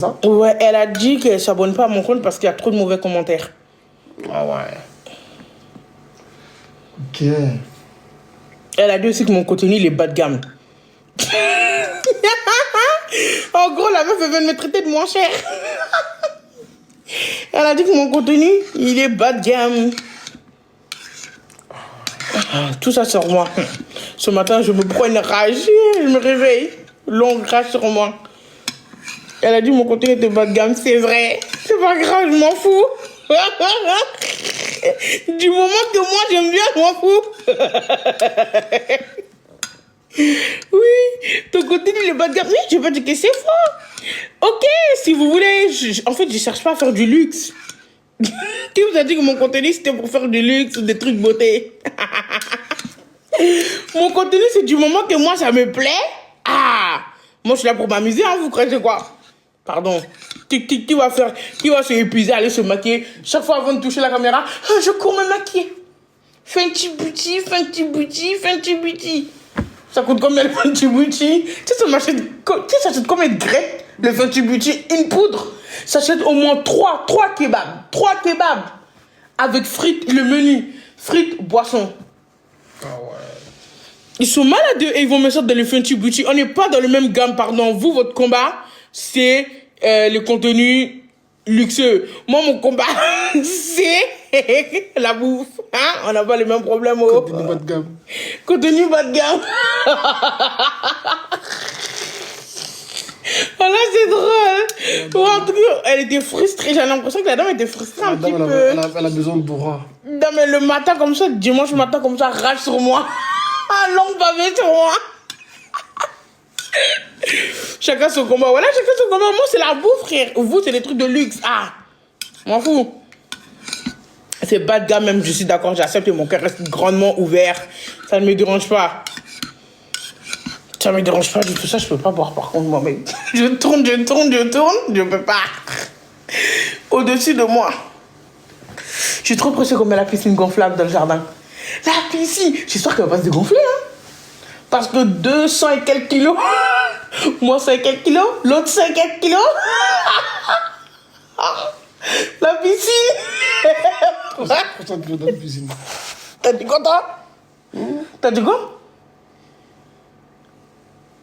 Ça? Ouais, elle a dit qu'elle s'abonne pas à mon compte parce qu'il y a trop de mauvais commentaires. Ah ouais. Ok. Elle a dit aussi que mon contenu, il est bas de gamme. En gros, la meuf, elle vient de me traiter de moins cher. Elle a dit que mon contenu, il est bas de gamme. Tout ça sur moi. Ce matin, je me prends une rage. Je me réveille. Longue rage sur moi. Elle a dit que mon contenu était bas de gamme. C'est vrai. C'est pas grave, je m'en fous. Du moment que moi, j'aime bien, je m'en fous. Oui, ton contenu, il est bas de gamme. Oui, je vais pas dire que c'est faux. Ok, si vous voulez. En fait, je cherche pas à faire du luxe. Qui vous a dit que mon contenu, c'était pour faire du luxe ou des trucs beauté? Mon contenu, c'est du moment que moi, ça me plaît. Ah, moi, je suis là pour m'amuser, hein, vous croyez quoi? Pardon. Qui va se épuiser, aller se maquiller chaque fois avant de toucher la caméra? Ah, je cours me maquiller. Fenty Beauty, Fenty Beauty, Fenty Beauty. Ça coûte combien le Fenty Beauty? Tu sais, ça achète combien de graines le Fenty Beauty? Une poudre. Ça achète au moins 3 kebabs. 3 kebabs. Avec frites, le menu. Frites, boisson. Ah ouais. Ils sont malades et ils vont me sortir dans le Fenty Beauty. On n'est pas dans le même gamme, pardon. Vous, votre combat, c'est le contenu luxueux. Moi, mon combat, c'est la bouffe. Hein? On n'a pas les mêmes problèmes. Oh. Contenu bas de gamme. Contenu bas de gamme. Voilà, c'est drôle. Ouais, en tout cas, elle était frustrée. J'ai l'impression que la dame était frustrée un petit peu. Elle a besoin de bras. Non, mais le matin comme ça, dimanche matin comme ça, rage sur moi. Un long pavé sur moi. Chacun son combat. Voilà, chacun son combat. Moi, c'est la bouffe, frère. Vous, c'est des trucs de luxe. Ah, m'en fous. C'est bas de gamme même, je suis d'accord. J'accepte que mon cœur reste grandement ouvert. Ça ne me dérange pas. Ça me dérange pas du tout. Ça, je peux pas boire par contre, moi, mec. Je tourne. Je peux pas. Au-dessus de moi. Je suis trop pressée qu'on met la piscine gonflable dans le jardin. La piscine. J'espère qu'elle va pas se dégonfler, hein. Parce que 200 et quelques kilos. Moi, 100 et quelques kilos. L'autre, 100 et quelques kilos. La piscine. 300 kilos dans la piscine. T'as dit quoi, toi? T'as dit quoi?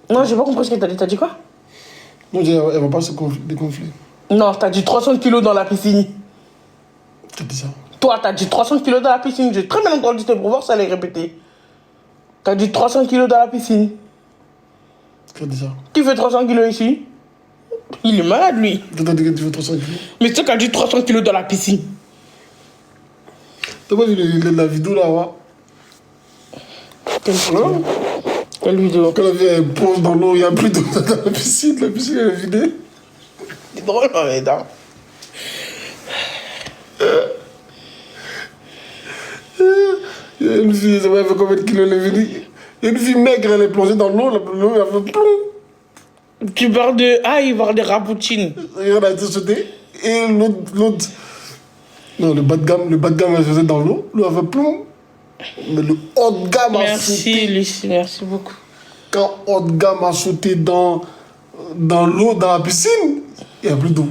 Non, j'ai pas compris ce que t'as dit. T'as dit quoi? Non, elle va pas se dégonfler. Non, t'as dit 300 kilos dans la piscine. T'as dit ça? Toi, t'as dit 300 kilos dans la piscine. J'ai très bien entendu tes pour voir ça allait répéter. T'as dit 300 kilos dans la piscine. T'as dit ça? Qui fait 300 kilos ici? Il est malade, lui. T'as dit que tu veux 300 kilos? Mais tu sais qu'elle dit 300 kilos dans la piscine. T'as pas vu la vidéo là, ouais? Quelle vidéo? Quelle vidéo? Quand elle plonge dans l'eau, il n'y a plus d'eau dans la piscine elle est vidée. C'est drôle, mais non. Il y a une fille, ça va faire combien de kilos elle est venue? Il y a une fille maigre, elle est plongée dans l'eau, l'eau, elle fait plomb. Tu parles de... Ah, il parle de Rapoutine. Regarde, elle a été sautée. Et l'autre. Non, le bas de gamme, elle faisait dans l'eau, elle fait plomb. Mais le haut de gamme a Merci, sauté. Lucie, merci beaucoup. Quand haut de gamme a sauté dans l'eau, dans la piscine, il n'y a plus d'eau.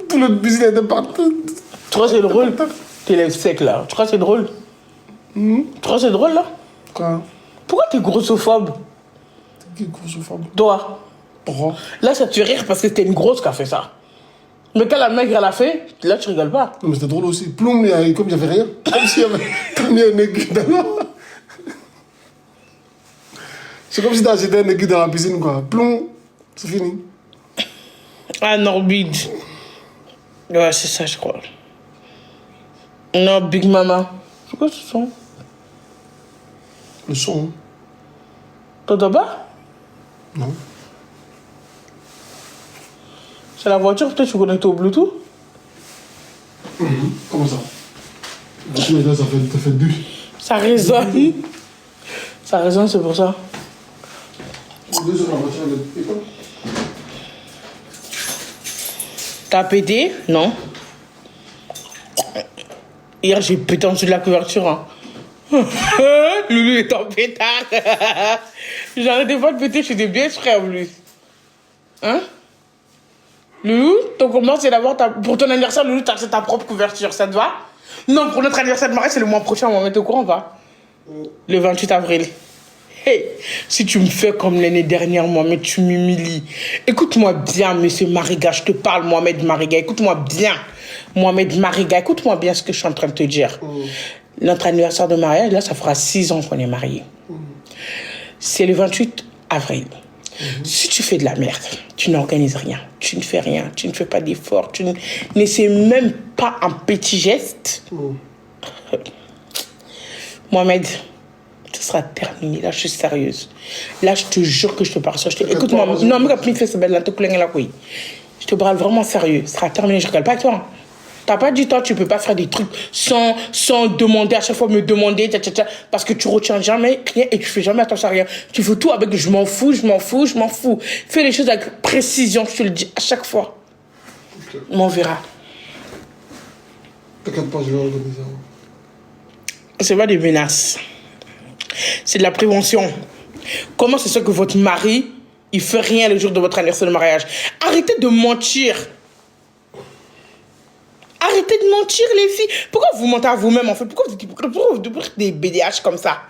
Tout le piscine était partout. Tu crois que c'est drôle? T'es lèvres secs, là. Tu crois que c'est drôle? Tu crois que c'est drôle, là? Quoi? Pourquoi t'es grossophobe? Qui est grossophobe? Toi. Pourquoi? Là, ça te fait rire parce que c'était une grosse qui a fait ça. Mais quand la maigre, elle a fait, là, tu rigoles pas. Non, mais c'était drôle aussi. Ploum, comme il n'y avait rien. Comme s'il y avait. T'as mis un aiguille dans l'eau. C'est comme si t'as jeté un aiguille dans la piscine, quoi. Ploum, c'est fini. Ah, Norbide. Ouais, c'est ça, je crois. Non, Big Mama. C'est quoi ce son? Le son, hein? T'entends pas? Non. C'est la voiture, peut-être que tu connectes au Bluetooth? Comment ça? Ça fait deux. Ça résonne. Ça résonne, c'est pour ça. Deux sur la voiture, elle est quoi? T'as pété? Non. Hier, j'ai pété en dessous de la couverture. Hein. Loulou est en pétard. J'arrêtais pas de péter, j'étais bien frais en plus. Hein? Loulou, ton comment c'est d'abord pour ton anniversaire, Loulou, t'as acheté ta propre couverture, ça te va? Non, pour notre anniversaire de mariage, c'est le mois prochain, on va mettre au courant, va. Le 28 avril. Hey, si tu me fais comme l'année dernière, Mohamed, tu m'humilies. Écoute-moi bien, monsieur Mariga, je te parle, Mohamed Mariga, écoute-moi bien. Mohamed Mariga, écoute-moi bien ce que je suis en train de te dire. Notre anniversaire de mariage, là, ça fera 6 ans qu'on est mariés. C'est le 28 avril. Si tu fais de la merde, tu n'organises rien, tu ne fais rien, tu ne fais pas d'efforts, tu n'essaies même pas un petit geste, Mohamed, ce sera terminé. Là, je suis sérieuse. Là, je te jure que je te parle. Écoute-moi, non, mais quand tu fais ça, je te parle vraiment sérieux. Ce sera terminé, je ne rigole pas avec toi. T'as pas dit, toi, tu peux pas faire des trucs sans demander, à chaque fois me demander, parce que tu retiens jamais rien et tu fais jamais attention à rien. Tu fais tout avec je m'en fous, je m'en fous, je m'en fous. Fais les choses avec précision, je te le dis à chaque fois. Okay. On verra. T'inquiète pas, je vais organiser. C'est pas des menaces. C'est de la prévention. Comment c'est ça que votre mari, il fait rien le jour de votre anniversaire de mariage? Arrêtez de mentir. Arrêtez de mentir, les filles. Pourquoi vous mentez à vous-même, en fait? Pourquoi vous êtes des BDH comme ça?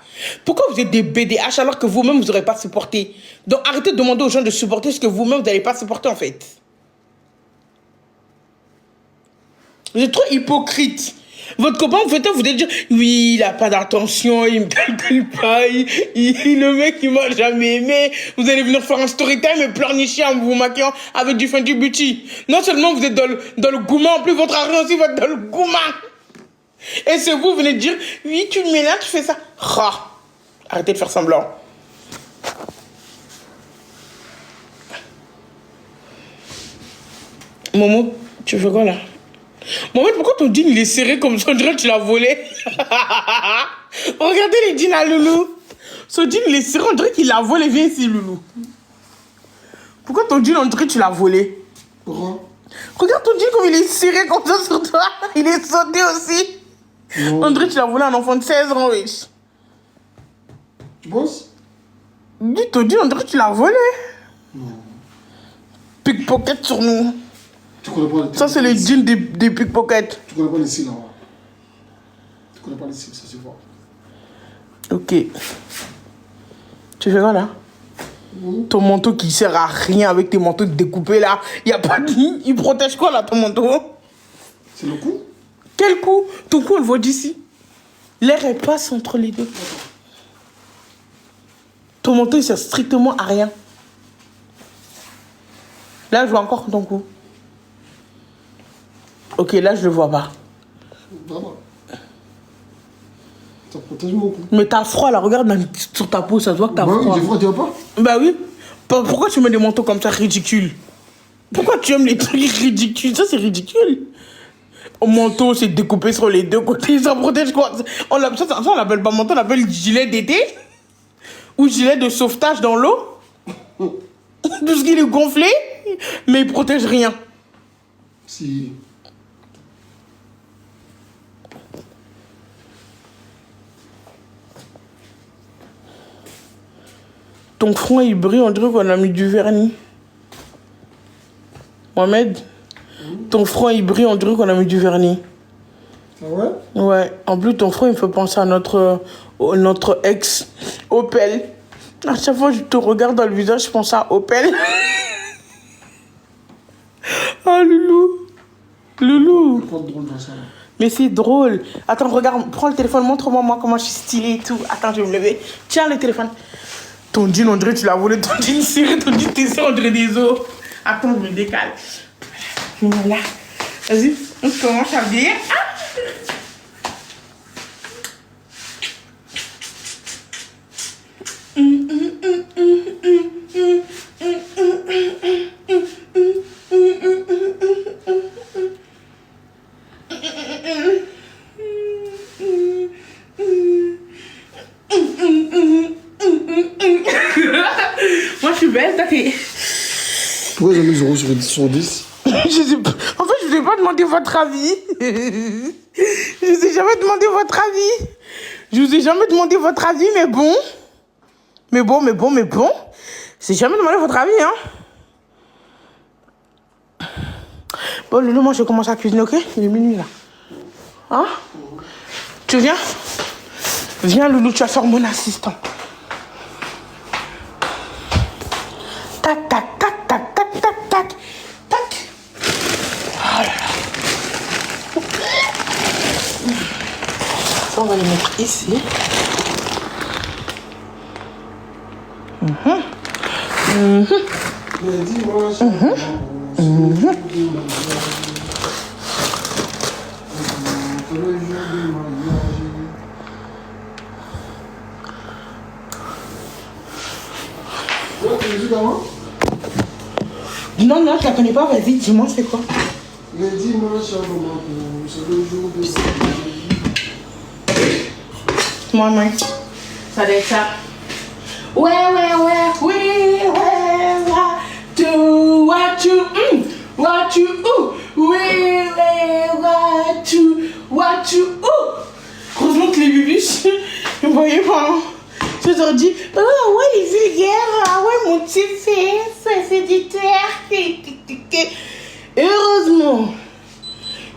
Pourquoi vous êtes des BDH alors que vous-même, vous n'aurez pas supporté? Donc, arrêtez de demander aux gens de supporter ce que vous-même, vous n'allez pas supporter, en fait. Vous êtes trop hypocrite. Votre copain, vous allez dire, oui, il n'a pas d'attention, il ne me calcule pas, le mec, il m'a jamais aimé. Vous allez venir faire un story time et pleurnicher en vous maquillant avec du Fenty Beauty. Non seulement vous êtes dans le gourmand, en plus votre argent aussi va être dans le gourmand. Et c'est vous venez de dire, oui, tu le mets là, tu fais ça. Oh, arrêtez de faire semblant. Momo, tu fais quoi là? Mohamed, pourquoi ton jean il est serré comme ça? On dirait que tu l'as volé. Regardez les jeans à Loulou. Son jean il est serré, on dirait qu'il l'a volé. Viens ici, Loulou. Pourquoi ton jean on dirait que tu l'as volé? Pourquoi? Regarde ton jean comme il est serré comme ça sur toi. Il est sauté aussi. Non. On dirait que tu l'as volé à un enfant de 16 ans, wesh. Tu penses? Dis ton jean, on dirait que tu l'as volé. Non. Pickpocket sur nous. Tu connais pas les ça, c'est les jeans des pickpockets. Tu connais pas les cils, là. Tu connais pas les cils, ça se voit. Ok. Tu fais quoi, là? Ton manteau qui sert à rien avec tes manteaux découpés, là. Il a pas de... Il protège quoi, là, ton manteau? C'est le cou. Quel cou? Ton cou, on le voit d'ici. L'air, elle passe entre les deux. Ton manteau, il sert strictement à rien. Là, je vois encore ton cou. Ok, là, je le vois pas. Voilà. Ça protège mon cou. Mais t'as froid, là. Regarde sur ta peau, ça se voit que t'as froid. Oui, j'ai froid, tu vois pas? Bah oui. Pourquoi tu mets des manteaux comme ça ridicules? Pourquoi tu aimes les trucs ridicules? Ça, c'est ridicule. Au manteau, c'est découpé sur les deux côtés. Ça protège quoi? On l'appelle pas manteau, on l'appelle gilet d'été. Ou gilet de sauvetage dans l'eau. Tout ce qui est gonflé, mais il protège rien. Si. Ton front, il brille, on dirait qu'on a mis du vernis. Mohamed, ton front, il brille, on dirait qu'on a mis du vernis. Ah ouais? Ouais. En plus, ton front, il me fait penser à notre ex, Opel. À chaque fois que je te regarde dans le visage, je pense à Opel. Ah, Loulou. Loulou. C'est pas drôle dans ça. Mais c'est drôle. Attends, regarde, prends le téléphone, montre-moi moi comment je suis stylée et tout. Attends, je vais me lever. Tiens le téléphone. Ton jean, on dirait que tu l'as volé. Ton jean serré, ton jean tissé, on dirait des os. Attends, je me décale. Voilà. Vas-y, on commence à vieillir. Ah! Moi, je suis belle, t'as fait... Pourquoi j'ai mis 0 sur 10? Je sais pas. En fait, je vous ai pas demandé votre avis. Je vous ai jamais demandé votre avis. Je vous ai jamais demandé votre avis, mais bon. Mais bon. Je n'ai jamais demandé votre avis, hein. Bon, Loulou, moi je commence à cuisiner, ok? Il est minuit là. Hein? Tu viens? Viens, Loulou, tu vas faire mon assistant. Tac, tac, tac, tac, tac, tac, tac, tac. Oh là là. Ça, on va les mettre ici. Non, non, je la connais pas, vas-y, dis-moi, c'est quoi? Le dimanche à maman, c'est le jour de Moi, moi. Ça doit être ça. Ouais, oui, what you, heureusement que les bibus, vous voyez pas, hein? Je leur dis, oh ouais, il est vulgaire, ah ouais, mon petit fils, c'est du terre. Heureusement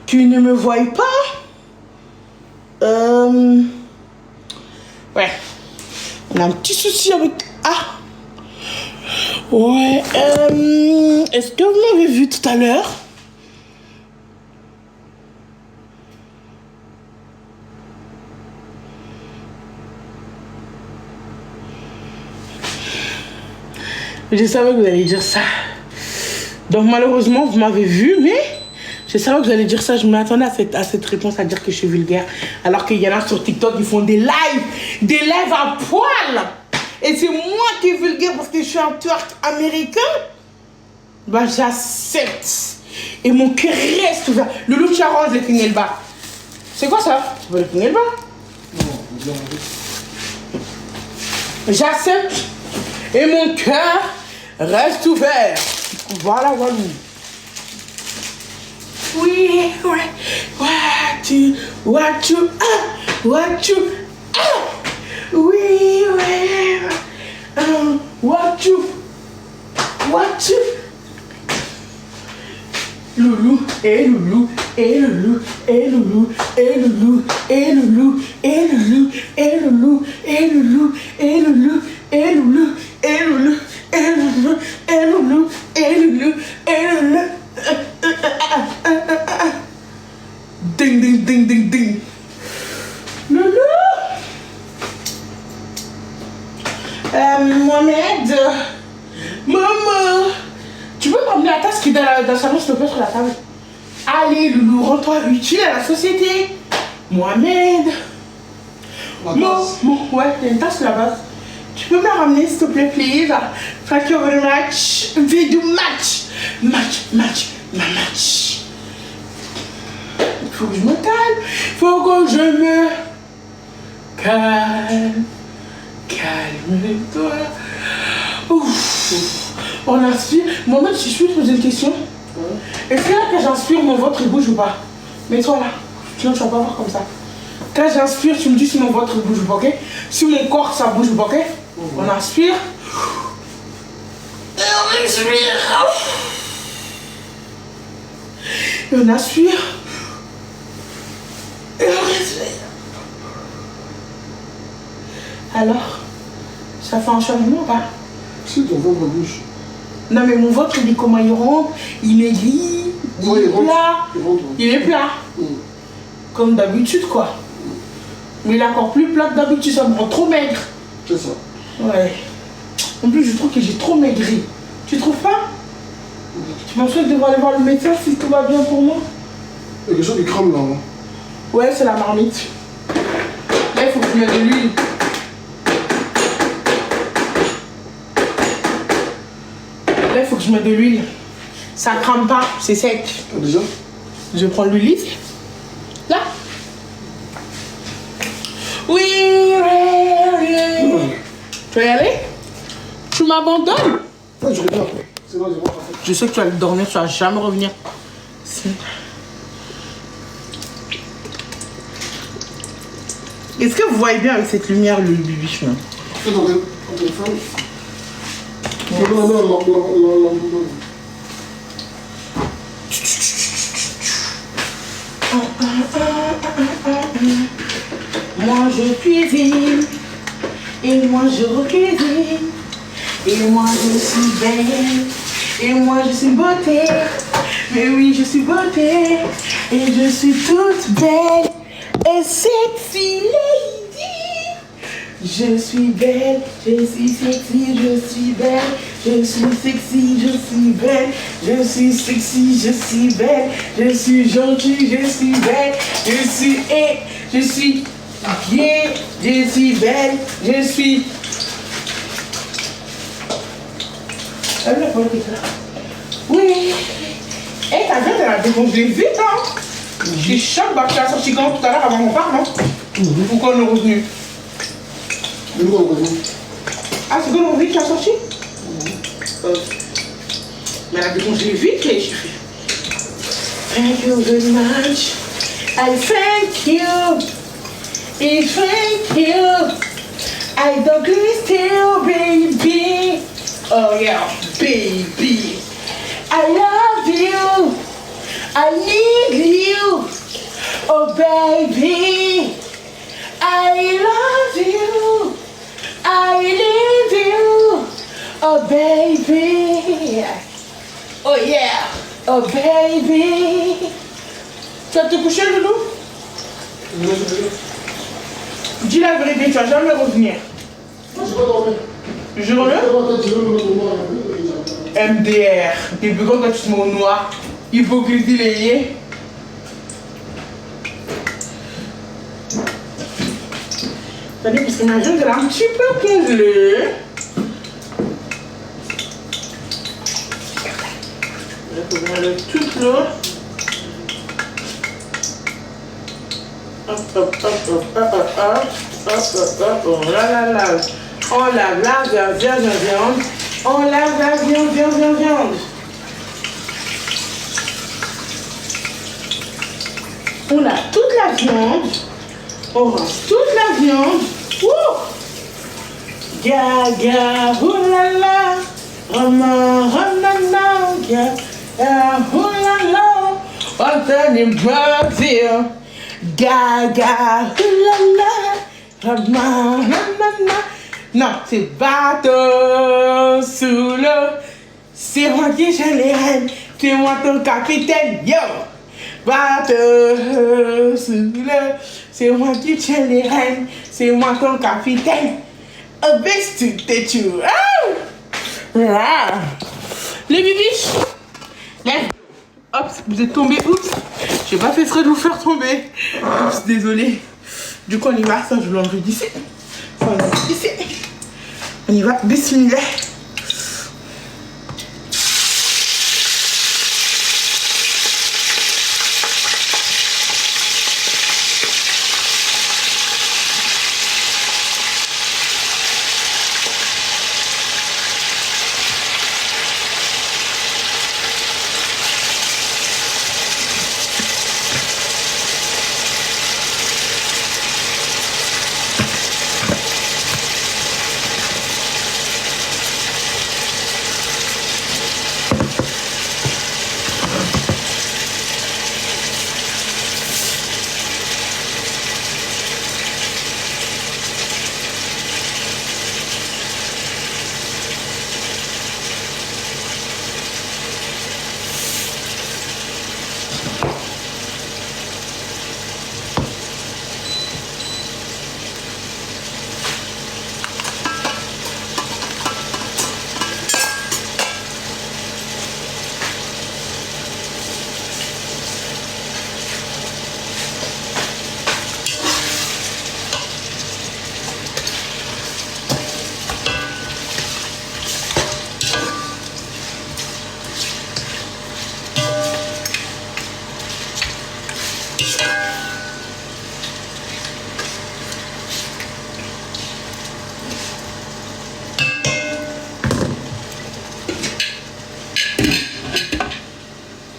qu'ils ne me voient pas. Ouais, on a un petit souci avec... Ah, ouais, est-ce que vous m'avez vu tout à l'heure? Je savais que vous allez dire ça. Donc malheureusement, vous m'avez vu, mais je savais que vous allez dire ça. Je m'attendais à cette réponse, à dire que je suis vulgaire. Alors qu'il y en a sur TikTok qui font des lives à poil. Et c'est moi qui est vulgaire parce que je suis un twerk américain. Bah j'accepte. Et mon cœur reste ouvert. Le loup charge, le cligné le bas. C'est quoi ça? Tu veux le cligner le bas? Non. J'accepte. Et mon cœur reste ouvert. Voilà, voilà. Oui, ouais. What you, oui, ouais. What you. Loulou, et Loulou, et Loulou, et Loulou, et Loulou, et Loulou, et Loulou, et Loulou, et Loulou, et Loulou, et Loulou, et Loulou, et Loulou, et Loulou, et Loulou, et Loulou. Ding, ding, ding, ding, ding. Loulou. Mohamed, maman, tu peux m'emmener la tasse qui est dans le salon, s'il te plaît, sur la table? Allez, Loulou, rends-toi utile à la société. Mohamed. Ouais, il y a une tasse là-bas. Tu peux me la ramener, s'il te plaît, please? Thank you very much. Video match. Match. Il faut que je me calme. Faut que je me calme. Calme-toi. Ouf. On inspire. Moi-même, si je suis poser une question. Est-ce que là, quand j'inspire, mon ventre il bouge ou pas? Mets-toi là. Sinon, tu vas pas voir comme ça. Quand j'inspire, tu me dis si mon ventre bouge ou pas, ok? Si mon corps ça bouge ou pas, ok? On inspire. Et on expire. Et on aspire. Et on respire. Alors, ça fait un changement ou pas? Si ton ventre bouge. Non mais mon ventre il est comment? Il rentre, il est gris, il est plat. Il est plat. Comme d'habitude quoi. Mais il est encore plus plat que d'habitude, ça me rend trop maigre. C'est ça. Ouais. En plus je trouve que j'ai trop maigri. Tu trouves pas? Tu penses que je devrais aller voir le médecin si tout va bien pour moi? Il y a quelque chose qui crame là. Hein. Ouais, c'est la marmite. Là, il faut que je mette de l'huile. Là, il faut que je mette de l'huile. Ça crame pas, c'est sec. Ah, déjà? Je prends l'huile ici. Là. Oui. Tu vas y aller? Tu m'abandonnes? Ouais, je reviens. C'est bon, je sais que tu vas dormir, tu vas jamais revenir. Est-ce que vous voyez bien avec cette lumière le bibiche? Fais ton téléphone. Non. moi je cuisine, et moi je recuisine, et moi je suis belle, et moi je suis beauté, mais oui je suis beauté, et je suis toute belle et sexy lady. Je suis belle, je suis sexy, je suis belle, je suis sexy, je suis belle, je suis sexy, je suis belle, je suis gentille, je suis belle, je suis bien, je suis belle, je suis... Oui. Eh, ta viande, elle a décongelé vite, hein. Je suis choquée, bah, tu as sorti quand tout à l'heure avant qu'on parte, non? Pourquoi on est revenu? Ah, c'est quand on est revenu que tu as sorti? Mais elle a décongelé vite, les cheveux. Thank you very much. I thank you. I thank you. I don't still, baby. Oh yeah, baby. I love you. I need you. Oh baby. I love you. I need you. Oh baby. Oh yeah. Oh baby. Tu vas te coucher, Loulou? Dis la vérité, tu vas jamais revenir. Non, je vais dormir. Je reviens? MDR. Depuis quand tu te mets au noir? Hypocrisie liée. C'est-à-dire parce que ma viande elle est un petit peu congelée. Je vais mettre toute l'eau. Hop, hop, hop, hop, hop, hop, hop, hop, hop, hop, oh là là là. On lave la viande. On lave la viande. On lave toute la viande. On rince toute la viande. Ouh! Gaga, oulala. Rama, ramana, gaga, oulala. Anthony Brazil. Gaga, oulala. Rama, ramana. Non, c'est bateau sous l'eau. C'est moi qui gère les rênes. C'est moi ton capitaine, yo. Bateau sous l'eau. C'est moi qui tiens les rênes. C'est moi ton capitaine. Oh, best to te tu. Les bibiches. Lève. Hop, vous êtes tombés. Oups. J'ai pas fait exprès de vous faire tomber. Oups, désolé. Du coup, on y va. Ça, je l'enlève d'ici. Ici. On y va, bismillah.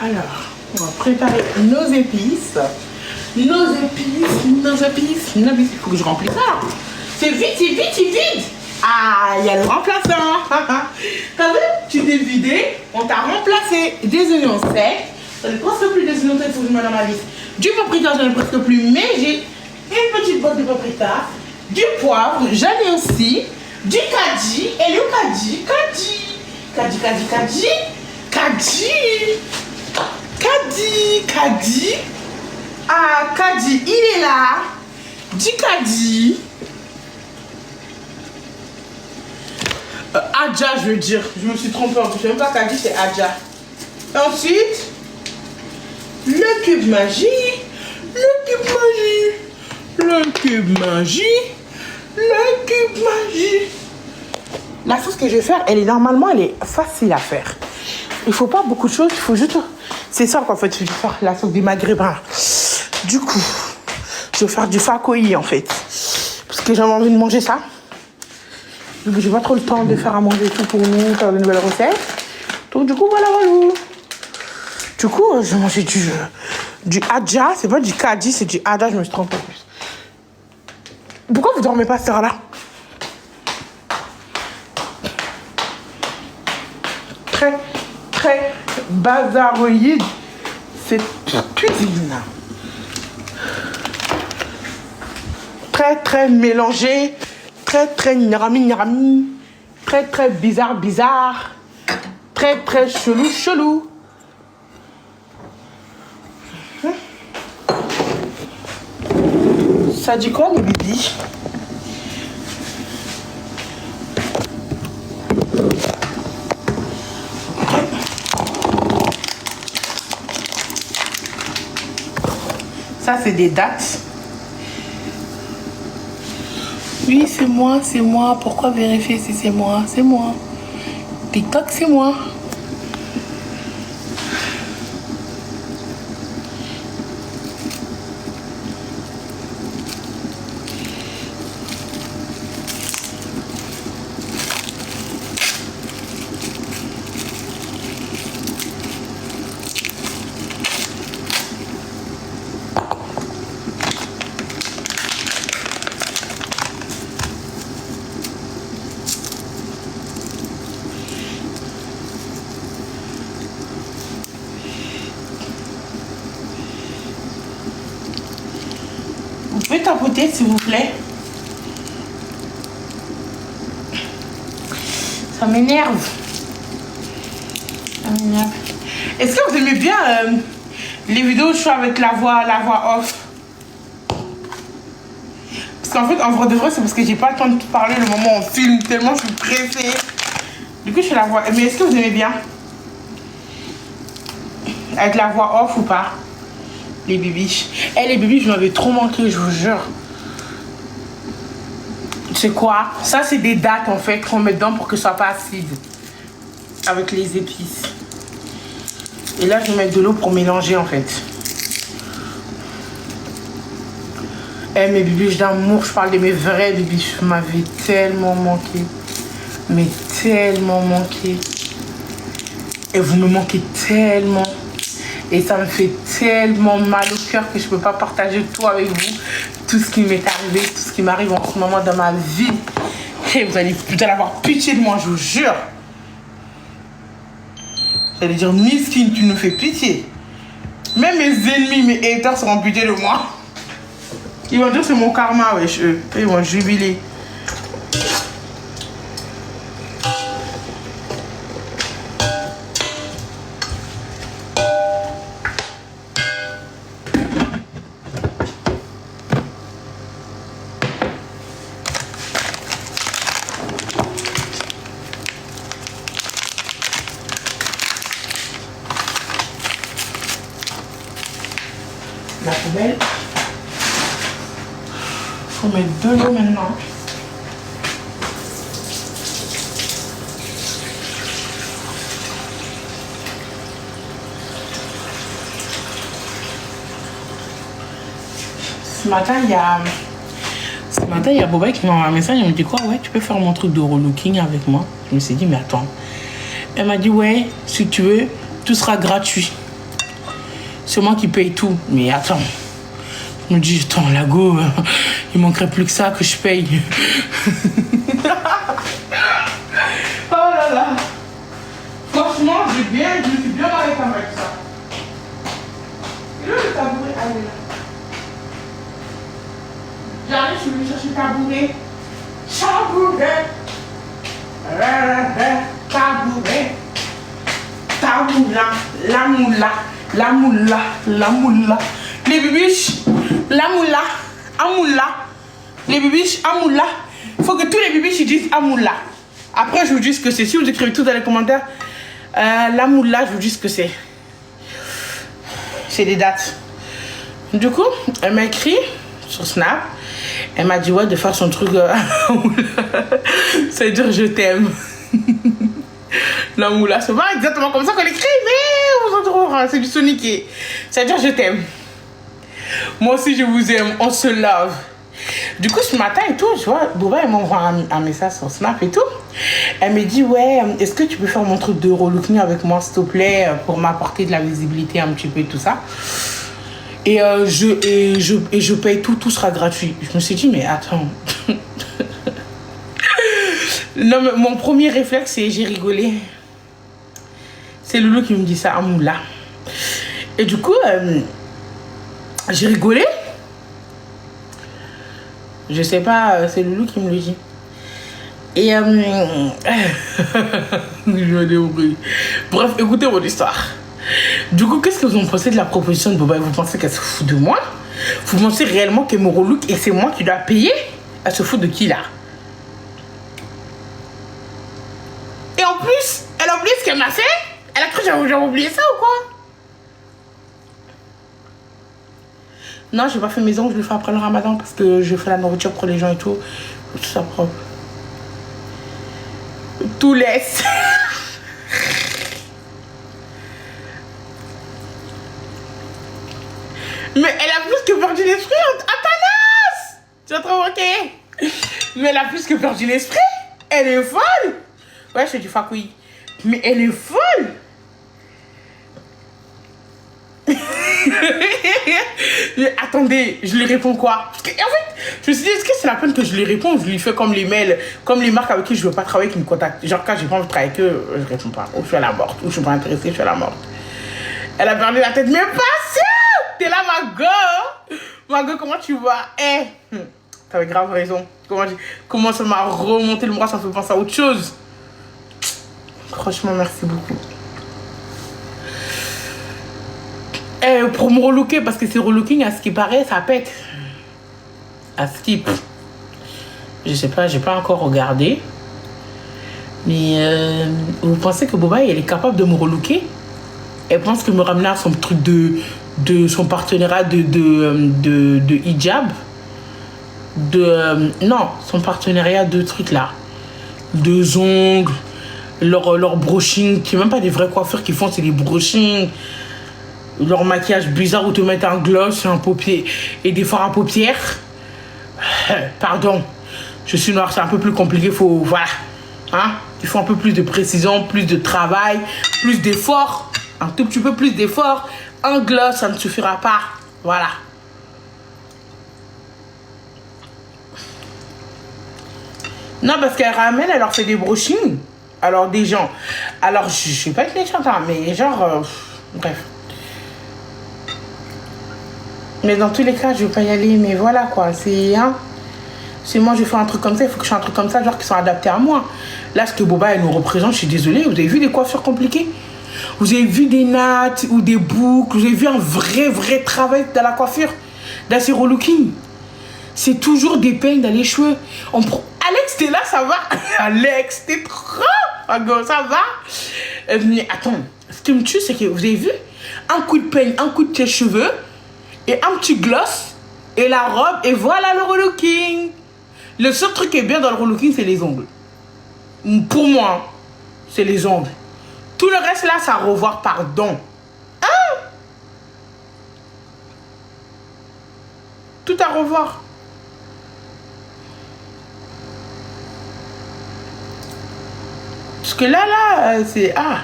Alors, on va préparer nos épices. Il faut que je remplisse ça. C'est vide. Ah, il y a le remplaçant. T'as vu? Tu t'es vidé, on t'a remplacé des oignons secs. J'en ai presque plus des oignons secs, il faut que je mette dans ma liste. Du paprika, j'en ai presque plus, mais j'ai une petite boîte de paprika, du poivre, j'en ai aussi, du kadi, et le kadi, ah, kadi, il est là, du kadi, Adja, je veux dire, je me suis trompée en plus, je ne sais même pas kadi, c'est Adja. Ensuite, le cube magie, La sauce que je vais faire, elle est facile à faire. Il faut pas beaucoup de choses, il faut juste... C'est ça qu'en fait, je vais faire la sauce du maghrébin. Du coup, je vais faire du fakoyi en fait. Parce que j'avais envie de manger ça. Donc j'ai pas trop le temps de faire à manger tout pour nous, faire de nouvelles recettes. Donc du coup, voilà. Du coup, je mangeais du adja, c'est pas du kadi, c'est du adja, je me suis trompée en plus. Pourquoi vous dormez pas à cette heure-là? Très bazaroïde, cette cuisine. Très mélangé, très nirami, très bizarre, très chelou. Ça dit quoi, les bébés? Ça, c'est des dates. Oui, c'est moi. Pourquoi vérifier si c'est moi? C'est moi. TikTok, c'est moi. Vous pouvez tapoter, s'il vous plaît. Ça m'énerve. Est-ce que vous aimez bien les vidéos où je suis avec la voix off? Parce qu'en fait, en vrai de vrai, c'est parce que j'ai pas le temps de tout parler le moment où on filme, tellement je suis pressée. Du coup, je fais la voix. Mais est-ce que vous aimez bien? Avec la voix off ou pas? Les bibiches. Les bibiches, je m'avais trop manqué, je vous jure. C'est quoi? Ça, c'est des dattes en fait qu'on met dedans pour que ce soit pas acide. Avec les épices. Et là, je vais mettre de l'eau pour mélanger en fait. Mes bibiches d'amour, je parle de mes vrais bibiches. Vous m'avez tellement manqué. Mais tellement manqué. Et vous me manquez tellement. Et ça me fait tellement mal au cœur que je ne peux pas partager tout avec vous. Tout ce qui m'est arrivé, tout ce qui m'arrive en ce moment dans ma vie. Et vous allez avoir pitié de moi, je vous jure. Vous allez dire, Miskine, tu nous fais pitié. Même mes ennemis, mes haters seront pitié de moi. Ils vont dire que c'est mon karma, wesh, eux. Ils vont jubiler. La poubelle. Faut mettre de l'eau maintenant. Ce matin, il y a Boba qui m'a envoyé un message. Il me dit quoi? Ouais, tu peux faire mon truc de relooking avec moi. Je me suis dit, mais attends. Elle m'a dit, ouais, si tu veux, tout sera gratuit. C'est moi qui paye tout. Mais attends. Je me dis, attends, la go, il manquerait plus que ça que je paye. Oh là là. Franchement, je me suis bien marrée avec ça. Et là, le tabouret, allez là. je vais chercher tabouret. Tabouret. Tabouret. Taboula. La moula. La moula. La moula. Les bibiches. La moula. Amoula. Les bibiches. Amoula. Il faut que tous les bibiches ils disent Amoula. Après, je vous dis ce que c'est. Si vous écrivez tout dans les commentaires, la moula, je vous dis ce que c'est. C'est des dates. Du coup, elle m'a écrit sur Snap. Elle m'a dit ouais de faire son truc. Ça veut dire je t'aime. La moula, c'est pas exactement comme ça qu'on l'écrit, mais on s'en trouve. C'est du soniqué. Ça veut dire je t'aime. Moi aussi je vous aime. On se love. Du coup, ce matin et tout, tu vois, Boba, elle m'envoie un message sur Snap et tout. Elle me dit, ouais, est-ce que tu peux faire mon truc de relooking avec moi, s'il te plaît, pour m'apporter de la visibilité un petit peu et tout ça. Et je paye tout, tout sera gratuit. Je me suis dit, mais attends. Non, mais mon premier réflexe, c'est j'ai rigolé. C'est Loulou qui me dit ça, Amoula. Et du coup, j'ai rigolé. Je sais pas, c'est Loulou qui me le dit. Et je me débrouille. Bref, écoutez mon histoire. Du coup, qu'est-ce que vous en pensez de la proposition de Boba? Vous pensez qu'elle se fout de moi? Vous pensez réellement qu'elle me relook et c'est moi qui dois payer? Elle se fout de qui là? Et en plus, elle a oublié ce qu'elle m'a fait? Elle a cru que j'avais oublié ça ou quoi? Non, j'ai pas fait mes ongles, je le fais après le ramadan parce que je fais la nourriture pour les gens et tout. Tout ça propre. Tout laisse. Mais elle a plus que perdu l'esprit, Athanas! Tu vas te remarquer? Mais elle a plus que perdu l'esprit. Elle est folle. Ouais, je dis fakoui. Mais elle est folle. Mais attendez, je lui réponds quoi? Parce que, en fait, je me suis dit, est-ce que c'est la peine que je lui réponds? Je lui fais comme les mails, comme les marques avec qui je veux pas travailler qui me contactent. Genre, quand j'ai pas envie de travailler avec eux, je réponds pas. Ou je suis à la morte, ou je suis pas intéressée, je suis à la morte. Elle a perdu la tête, mais pas sûr! T'es là, ma go! Ma go, comment tu vas? T'avais grave raison. Comment ça m'a remonté le bras, ça me fait penser à autre chose. Franchement, merci beaucoup. Pour me relooker, parce que c'est relooking, à ce qui paraît, ça pète. À ce qui... Je sais pas, j'ai pas encore regardé. Mais vous pensez que Boba, elle est capable de me relooker? Elle pense que me ramener à son truc de son partenariat de hijab. Non, son partenariat de trucs là. De ongles, leur brushing, qui même pas des vrais coiffeurs qui font, c'est des brushing. Leur maquillage bizarre où te mettent un gloss, un paupier et des fards à paupières. Pardon, je suis noire, c'est un peu plus compliqué, faut... Voilà. Hein? Il faut un peu plus de précision, plus de travail, plus d'effort. Un tout petit peu plus d'effort. Un gloss, ça ne suffira pas. Voilà. Non, parce qu'elle ramène, elle leur fait des brushings. Alors, des gens... Alors, je suis pas une méchante, hein, mais genre... bref. Mais dans tous les cas, je vais pas y aller. Mais voilà, quoi. C'est... Hein, si moi, je fais un truc comme ça, il faut que je fasse un truc comme ça, genre qui sont adaptés à moi. Là, ce que Boba, elle nous représente, je suis désolée. Vous avez vu des coiffures compliquées? Vous avez vu des nattes ou des boucles? Vous avez vu un vrai travail dans la coiffure? Dans ces relooking? C'est toujours des peignes dans les cheveux. Alex, t'es là, ça va? Alex, t'es trop... Ça va? Mais attends, ce qui me tue, c'est que vous avez vu? Un coup de peigne, un coup de tes cheveux, et un petit gloss, et la robe, et voilà le relooking. Le seul truc qui est bien dans le relooking, c'est les ongles. Pour moi, c'est les ongles. Tout le reste là, ça à revoir, pardon. Hein? Tout à revoir. Parce que là, c'est... Ah,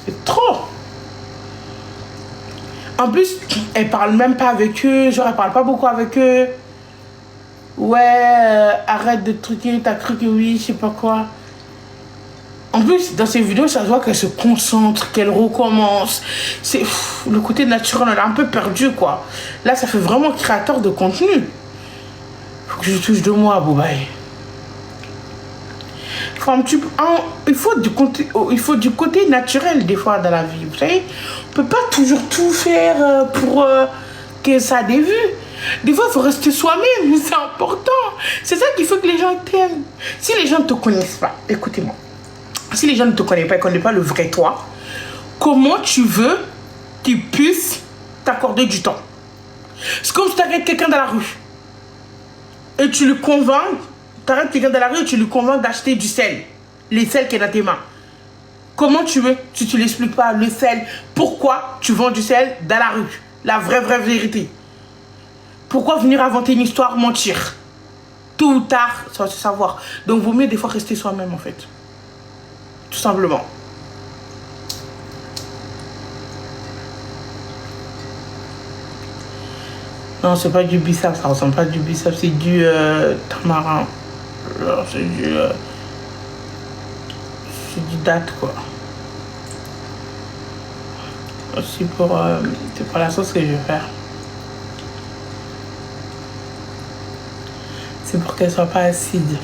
c'est trop. En plus, elle parle même pas avec eux. Genre, elle parle pas beaucoup avec eux. Ouais, arrête de truquer, t'as cru que oui, je sais pas quoi. En plus, dans ces vidéos, ça se voit qu'elle se concentre, qu'elle recommence. C'est le côté naturel, elle est un peu perdu, quoi. Là, ça fait vraiment créateur de contenu. Faut que je touche 2 mois, Boubaï. Il faut du côté naturel des fois dans la vie. Vous savez, on peut pas toujours tout faire pour que ça ait des vues. Des fois, il faut rester soi-même, c'est important. C'est ça qu'il faut que les gens t'aiment. Si les gens ne te connaissent pas, écoutez-moi. Si les gens ne te connaissent pas, ils ne connaissent pas le vrai toi, comment tu veux qu'ils puissent t'accorder du temps? C'est comme si tu arrêtes quelqu'un dans la rue et tu le convaincs. Tu arrêtes quelqu'un dans la rue et tu lui convaincs d'acheter du sel. Les sels qui est dans tes mains. Comment tu veux si tu ne l'expliques pas, le sel? Pourquoi tu vends du sel dans la rue? La vraie vérité. Pourquoi venir inventer une histoire, mentir? Tôt ou tard, ça va se savoir. Donc, vaut mieux des fois rester soi-même, en fait. Tout simplement. Non, c'est pas du bissap, ça ressemble pas à du bissap, c'est du tamarin. C'est du date, quoi. Aussi c'est pour la sauce que je vais faire. C'est pour qu'elle soit pas acide.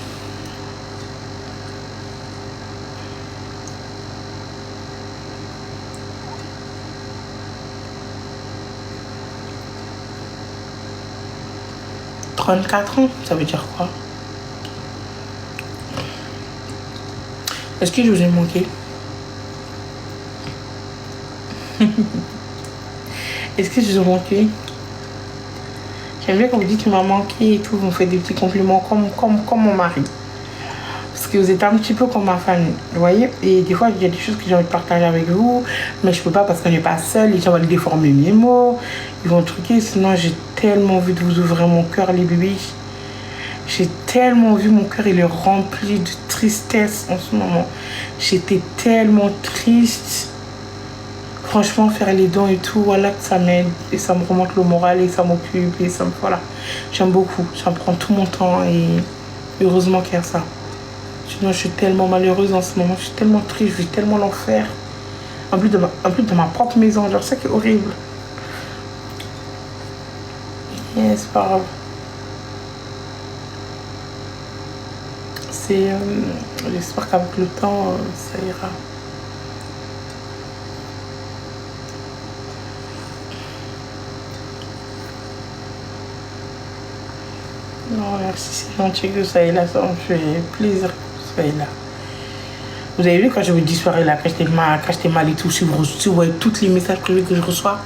« 34 ans, ça veut dire quoi? Est-ce que je vous ai manqué? Est-ce que je vous ai manqué? J'aime bien quand vous dites qu'il m'a manqué et tout, vous me faites des petits compliments comme mon mari. Parce que vous êtes un petit peu comme ma famille, vous voyez? Et des fois, il y a des choses que j'ai envie de partager avec vous, mais je peux pas parce qu'on n'est pas seul. Les gens vont déformer mes mots, ils vont truquer. Sinon, j'ai tellement envie de vous ouvrir mon cœur, les bébés. J'ai tellement vu, mon cœur, il est rempli de tristesse en ce moment. J'étais tellement triste. Franchement, faire les dons et tout, voilà que ça m'aide. Et ça me remonte le moral et ça m'occupe. Et ça me... Voilà. J'aime beaucoup. Ça me prend tout mon temps et heureusement qu'il y a ça. Sinon, je suis tellement malheureuse en ce moment. Je suis tellement triste. Je vis tellement l'enfer. En plus de ma propre maison. Genre, ça qui est horrible. Et c'est pas grave. J'espère qu'avec le temps, ça ira. Non, merci, c'est gentil que vous soyez là, ça me fait plaisir que vous soyez là. Vous avez vu quand je vous dis soirée là, quand j'étais mal et tout, si vous voyez tous les messages privés que je reçois,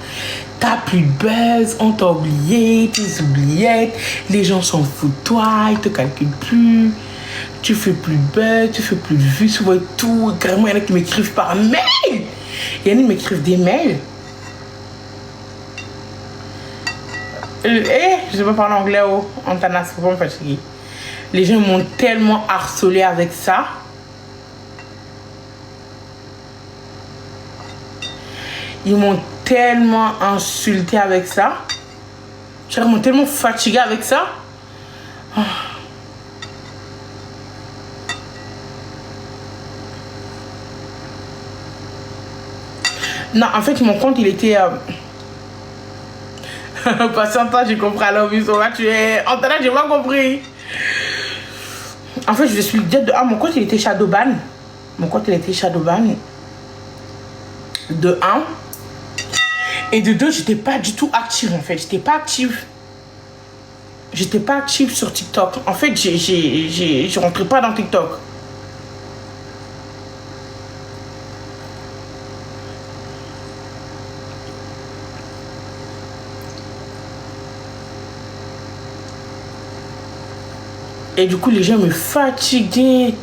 t'as plus de buzz, on t'a oublié, tes oubliettes, les gens s'en foutent de toi, ils te calculent plus. Tu fais plus de buzz, tu fais plus de vues, tu vois tout. Carrément, il y en a qui m'écrivent par mail. Il y en a qui m'écrivent des mails. Je vais pas parler anglais en tanas, faut pas me fatiguer. Les gens m'ont tellement harcelé avec ça. Ils m'ont tellement insulté avec ça. Ils m'ont tellement fatigué avec ça. Oh. Non, en fait, mon compte, il était... Patiente, j'ai compris. Alors, là, tu es... Antana, j'ai pas compris. En fait, je vous explique. Mon compte, il était shadowban. Mon compte, il était shadowban. De 1. Et de 2, j'étais pas du tout active, en fait. J'étais pas active. J'étais pas active sur TikTok. En fait, je rentrais pas dans TikTok. Et du coup, les gens me fatiguaient.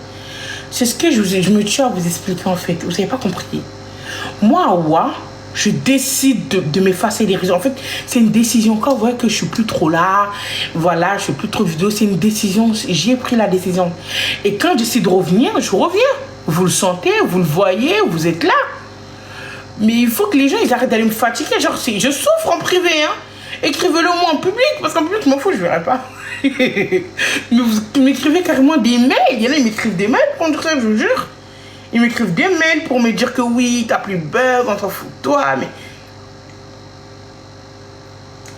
C'est ce que je me tue à vous expliquer, en fait. Vous n'avez pas compris. Moi, Awa, je décide de m'effacer des réseaux. En fait, c'est une décision. Quand vous voyez que je suis plus trop là, voilà, je suis plus trop vidéo, c'est une décision. J'ai pris la décision. Et quand je décide de revenir, je reviens. Vous le sentez, vous le voyez, vous êtes là. Mais il faut que les gens, ils arrêtent d'aller me fatiguer. Genre, je souffre en privé, hein. Écrivez-le moi en public, parce qu'en public, je m'en fous, je verrai pas. Mais vous m'écrivez carrément des mails. Il y en a, ils m'écrivent des mails pour dire ça, je vous jure. Ils m'écrivent des mails pour me dire que oui, t'as plus de buzz, on s'en fout de toi, mais...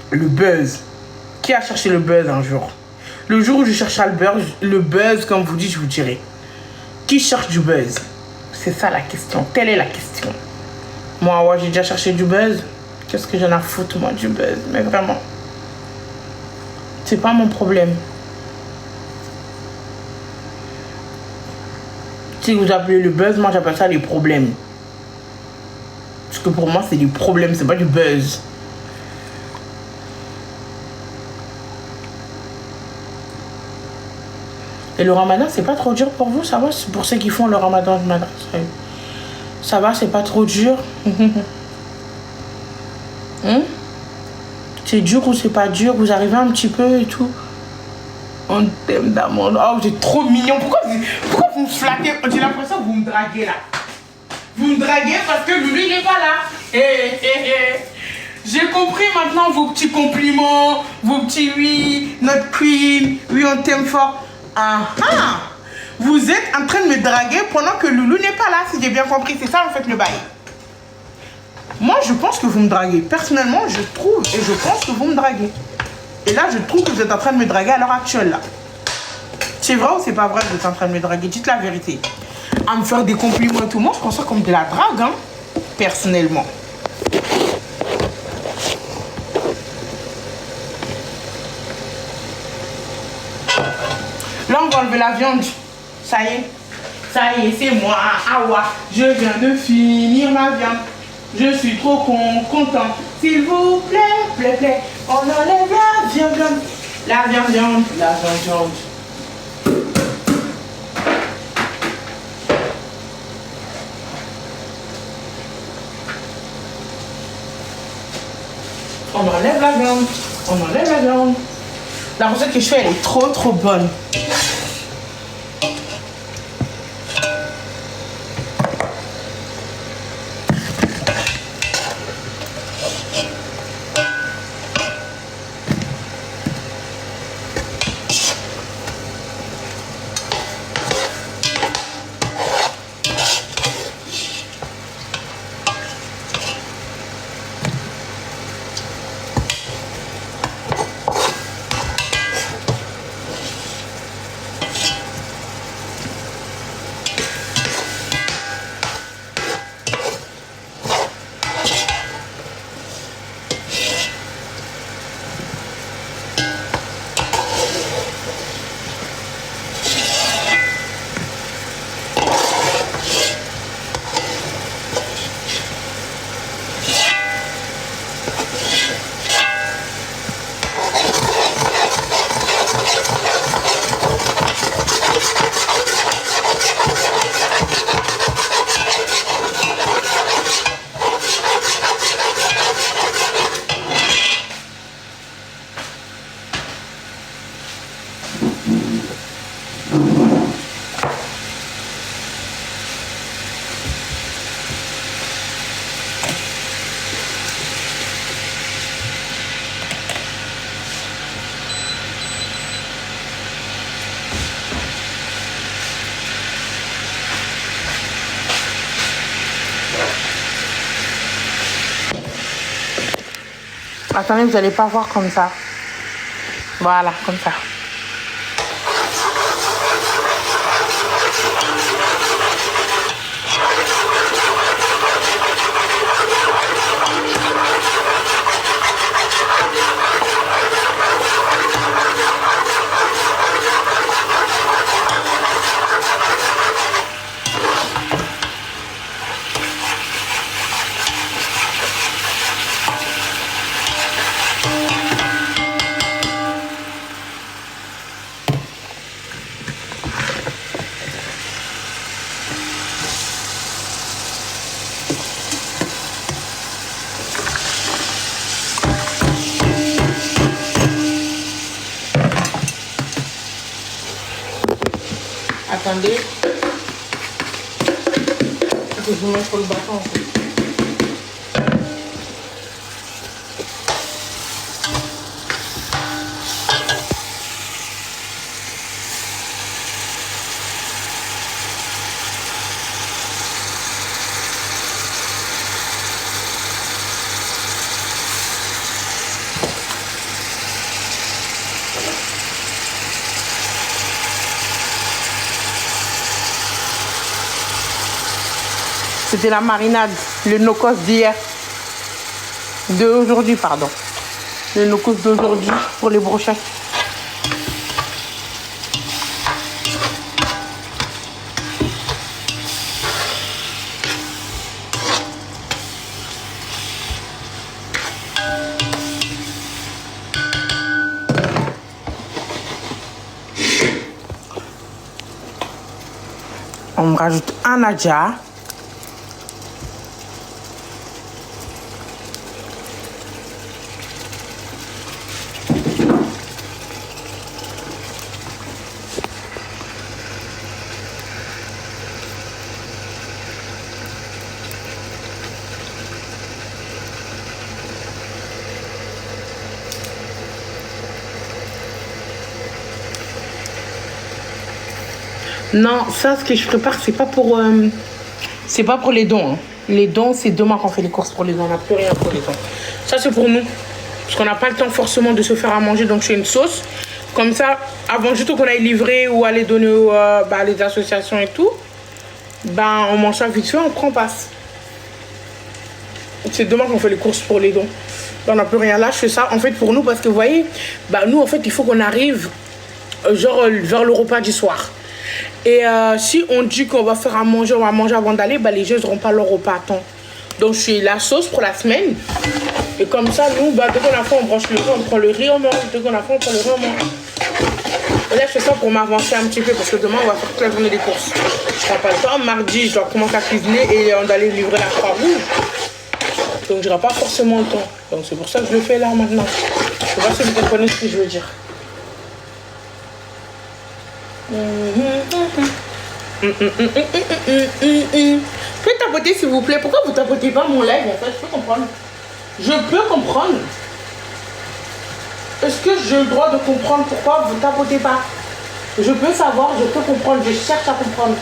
Le buzz. Qui a cherché le buzz un jour? Le jour où je chercherai le buzz, comme vous dites, je vous dirai. Qui cherche du buzz? C'est ça la question. Telle est la question. Moi, ouais, j'ai déjà cherché du buzz. Qu'est-ce que j'en ai à foutre, moi, du buzz? Mais vraiment. C'est pas mon problème. Si vous appelez le buzz, moi, j'appelle ça les problèmes. Parce que pour moi, c'est des problèmes, c'est pas du buzz. Et le ramadan, c'est pas trop dur pour vous, ça va? C'est pour ceux qui font le ramadan du matin. Ça va, c'est pas trop dur? C'est dur ou c'est pas dur? Vous arrivez un petit peu et tout? On t'aime d'amande. Oh, vous êtes trop mignon. Pourquoi vous me flattez? J'ai l'impression que vous me draguez là. Vous me draguez parce que lui, il n'est pas là. J'ai compris maintenant vos petits compliments, vos petits oui, notre queen, oui, on t'aime fort. Ah ah! Vous êtes en train de me draguer pendant que Loulou n'est pas là, si j'ai bien compris. C'est ça en fait le bail. Moi, je pense que vous me draguez. Personnellement, je trouve et je pense que vous me draguez. Et là, je trouve que vous êtes en train de me draguer à l'heure actuelle là. C'est vrai ou c'est pas vrai que vous êtes en train de me draguer? Dites la vérité. À me faire des compliments et tout, moi, je pense ça comme de la drague, hein, personnellement. Là, on va enlever la viande. Ça y est, c'est moi, Awa. Je viens de finir ma viande. Je suis trop content. S'il vous plaît, on enlève la viande. La viande. On enlève la viande. La recette que je fais, elle est trop bonne. Attendez, vous n'allez pas voir comme ça. Voilà, comme ça. Attendez. Il faut que je vous mette le bâton en fait. C'était la marinade, le no-cos d'hier. D'aujourd'hui, pardon. Le no-cos d'aujourd'hui pour les brochettes. On me rajoute un nadja. Non, ça, ce que je prépare, c'est pas pour les dons. Hein. Les dons, c'est demain qu'on fait les courses pour les dons. On n'a plus rien pour les dons. Ça, c'est pour nous. Parce qu'on n'a pas le temps forcément de se faire à manger. Donc, je fais une sauce. Comme ça, avant juste qu'on aille livrer ou aller donner les associations et tout, on mange ça vite fait, on prend passe. C'est demain qu'on fait les courses pour les dons. On n'a plus rien là. Je fais ça, en fait, pour nous. Parce que, vous voyez, nous, en fait, il faut qu'on arrive vers le repas du soir. Et si on dit qu'on va faire à manger, on va manger avant d'aller, les gens n'auront pas leur repas à temps. Donc je fais la sauce pour la semaine. Et comme ça, nous, dès qu'on a faim, on branche le riz, on prend le riz, on mange. Dès qu'on a faim, on prend le riz, on mange. Et là, je fais ça pour m'avancer un petit peu parce que demain, on va faire toute la journée des courses. Je n'aurai pas le temps. Mardi, je dois commencer à cuisiner et on doit aller livrer la Croix-Rouge. Donc, je n'aurai pas forcément le temps. Donc, c'est pour ça que je le fais là maintenant. Je ne sais pas si vous comprenez ce que je veux dire. Faites tapoter s'il vous plaît. Pourquoi vous tapotez pas mon live en fait? Je peux comprendre. Je peux comprendre. Est-ce que j'ai le droit de comprendre pourquoi vous tapotez pas? Je peux savoir, je peux comprendre, je cherche à comprendre.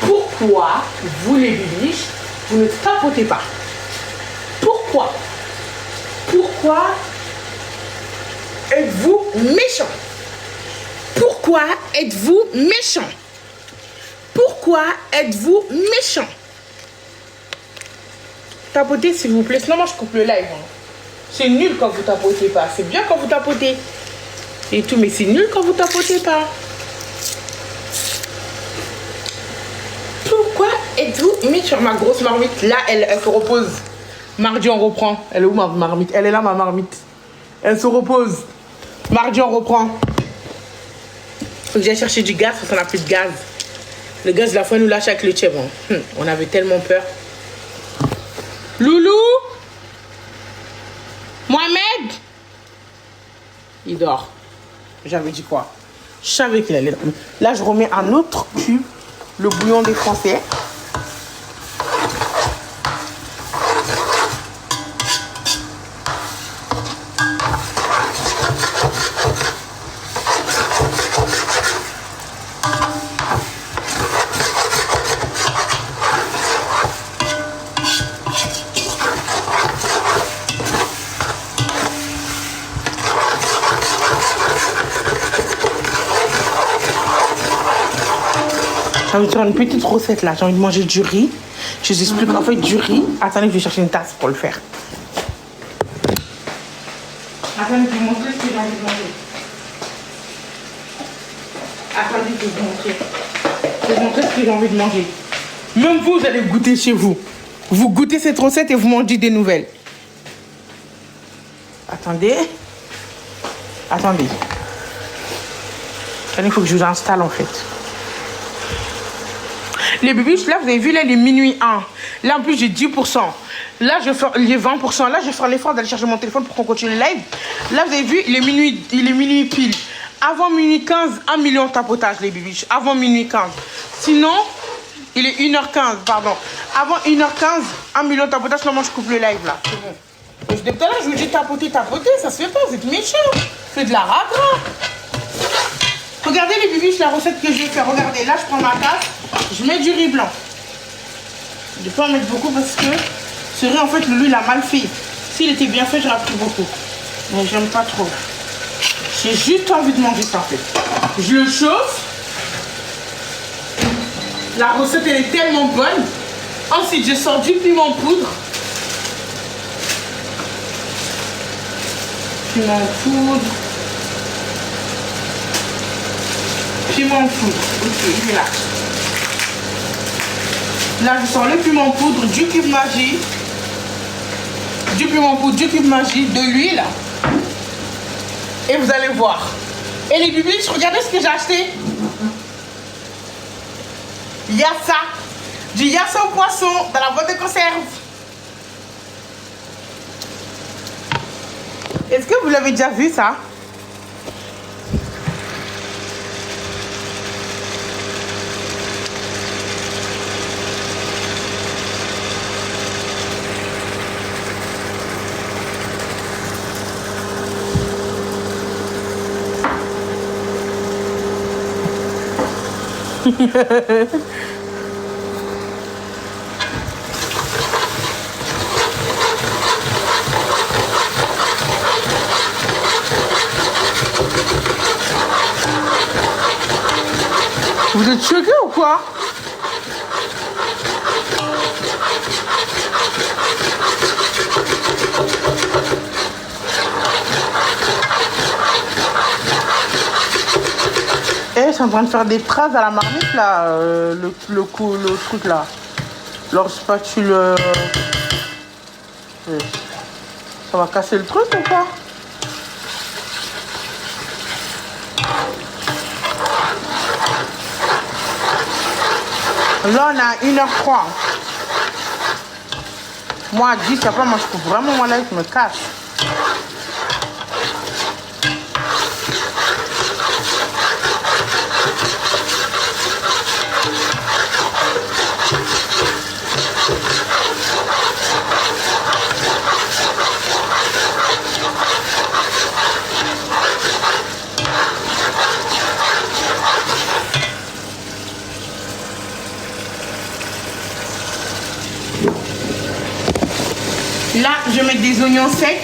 Pourquoi vous les bibiches, vous ne tapotez pas? Pourquoi? Pourquoi êtes-vous méchant? Pourquoi êtes-vous méchant? Pourquoi êtes-vous méchant? Tapotez s'il vous plaît, sinon moi je coupe le live. Hein. C'est nul quand vous tapotez pas. C'est bien quand vous tapotez. Et tout, mais c'est nul quand vous tapotez pas. Pourquoi êtes-vous méchant? Ma grosse marmite, là, elle se repose. Mardi, on reprend. Elle est où ma marmite? Elle est là, ma marmite. Elle se repose. Mardi, on reprend. Faut que j'aille chercher du gaz parce qu'on n'a plus de gaz. Le gaz, la fois, nous lâche avec le tchèb. Hein. On avait tellement peur. Loulou? Mohamed? Il dort. J'avais dit quoi? Je savais qu'il allait dormir. Là, je remets un autre cube. Le bouillon des Français. J'ai envie de faire une petite recette là. J'ai envie de manger du riz. Je vous explique en fait du riz. Attendez, je vais chercher une tasse pour le faire. Attendez, je vais vous montrer ce que j'ai envie de manger. Attendez, je vais vous montrer. Je vais vous montrer ce que j'ai envie de manger. Même vous, vous allez goûter chez vous. Vous goûtez cette recette et vous mangez des nouvelles. Attendez. Attendez. Il faut que je vous installe en fait. Les bébés, là, vous avez vu, là, il est minuit 1. Là, en plus, j'ai 10%. Là, je vais faire les 20%. Là, je vais faire l'effort d'aller chercher mon téléphone pour qu'on continue le live. Là, vous avez vu, il est minuit pile. Avant minuit 15, 1 million de tapotage, les bébés. Avant minuit 15. Sinon, il est 1h15, pardon. Avant 1h15, 1 million de tapotage. Sinon, moi, je coupe le live, là. C'est bon. Depuis tout à l'heure, je vous dis tapoter, ça se fait pas. Vous êtes méchants. Faites de la ragra. Regardez les bibiches, la recette que je vais faire. Regardez, là, je prends ma tasse. Je mets du riz blanc. Je ne vais pas en mettre beaucoup parce que ce riz, en fait, le riz, il a mal fait. S'il était bien fait, j'aurais pris beaucoup. Mais j'aime pas trop. J'ai juste envie de manger ça, en fait. Je le chauffe. La recette, elle est tellement bonne. Ensuite, je sors du piment poudre. Piment poudre. Piment poudre. Ok, il est là. Là, je sors le piment poudre, du cube magie. Du piment poudre, du cube magie, de l'huile. Et vous allez voir. Et les bibiches, regardez ce que j'ai acheté. Yassa. Du yassa au poisson dans la boîte de conserve. Est-ce que vous l'avez déjà vu ça? Vous êtes choqués ou quoi? Eh, je suis en train de faire des traces à la marmite là, le truc là. Leur spatule. Ça va casser le truc ou quoi? Là, on est à 1h03. Moi, à 10, après, moi, je coupe vraiment mon lait, je me casse. Là, je vais mettre des oignons secs.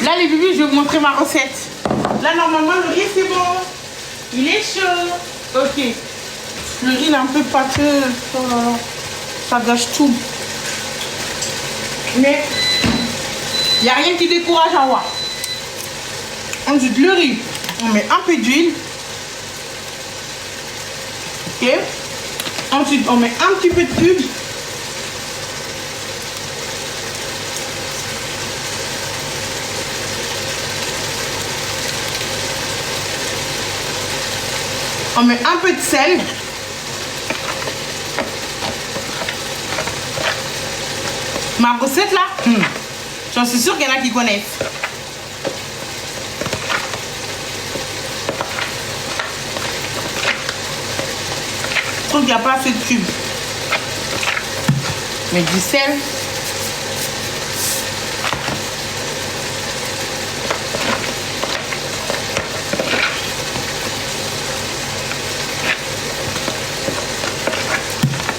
Là, les bébés, je vais vous montrer ma recette. Là, normalement, le riz, c'est bon. Il est chaud. Ok. Le riz, il est un peu pâteux. Oh là là. Ça gâche tout. Mais il n'y a rien qui décourage à voir. Ensuite, le riz, on met un peu d'huile. Ok. Ensuite, on met un petit peu de cube. On met un peu de sel. Ma recette là, j'en suis sûre qu'il y en a qui connaissent. Je trouve qu'il n'y a pas assez de cubes. Mais du sel.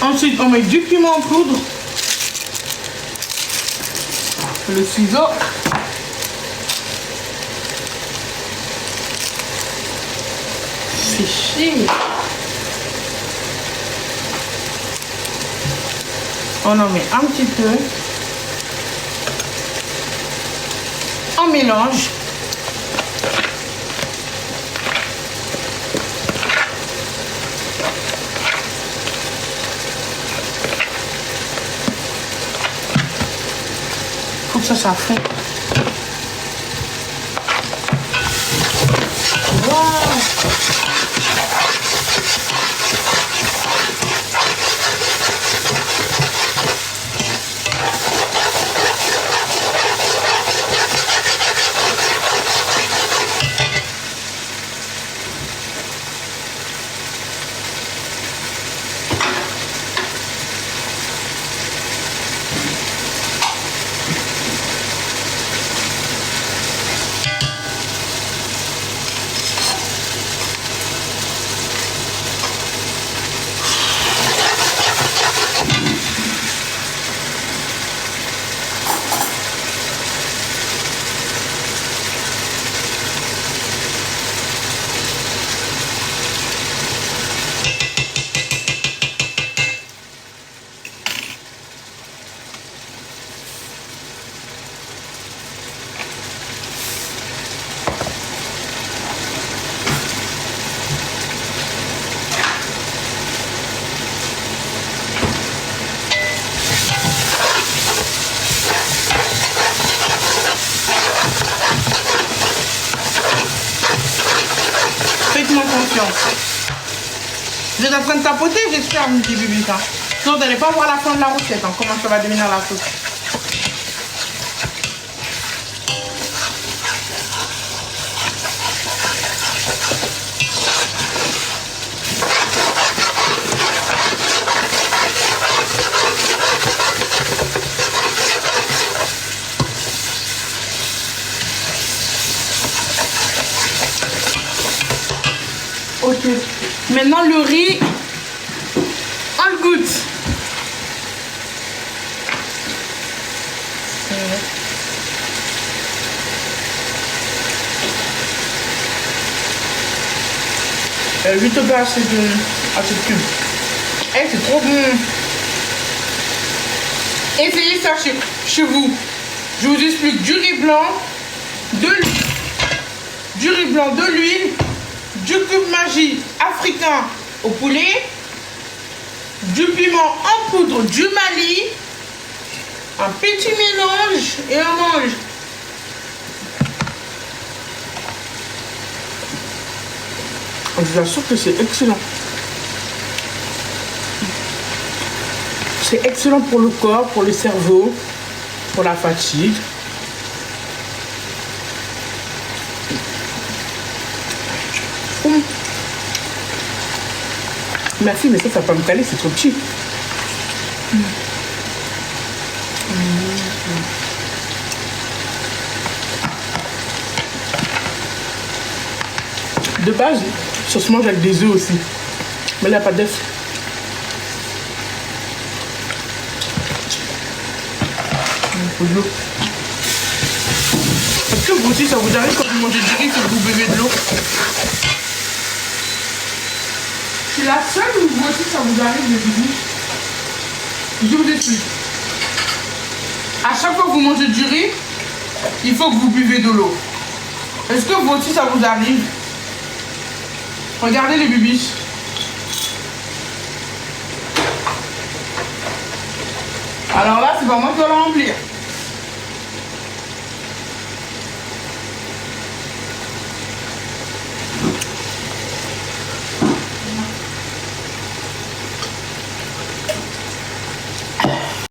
Ensuite, on met du piment en poudre. Le ciseau. C'est chier. On en met un petit peu. On mélange. Faut que ça fond. pleinement confiance. Vous êtes en train de tapoter, j'espère, mes petits bébés. Hein. Sinon, vous n'allez pas voir la fin de la recette, hein, comment ça va devenir la sauce. Ok. Maintenant, le riz, on le goûte. Lui te pas assez de cubes. Eh, c'est trop bon. Essayez ça chez vous. Je vous explique. Du riz blanc, de l'huile. Du riz blanc, de l'huile. Du cube magie africain au poulet, du piment en poudre du Mali, un petit mélange et on mange. Je vous assure que c'est excellent. C'est excellent pour le corps, pour le cerveau, pour la fatigue. Merci, mais ça va pas me caler, c'est trop petit. De base, ça se mange avec des œufs aussi. Mais là, pas d'œufs. De l'eau. Est-ce que vous aussi, ça vous arrive quand vous mangez du riz que vous buvez de l'eau? C'est la seule ou vous aussi ça vous arrive de bébé? Je vous explique. À chaque fois que vous mangez du riz, il faut que vous buvez de l'eau. Est-ce que vous aussi ça vous arrive? Regardez les bébés. Alors là, c'est pas moi qui vais le remplir.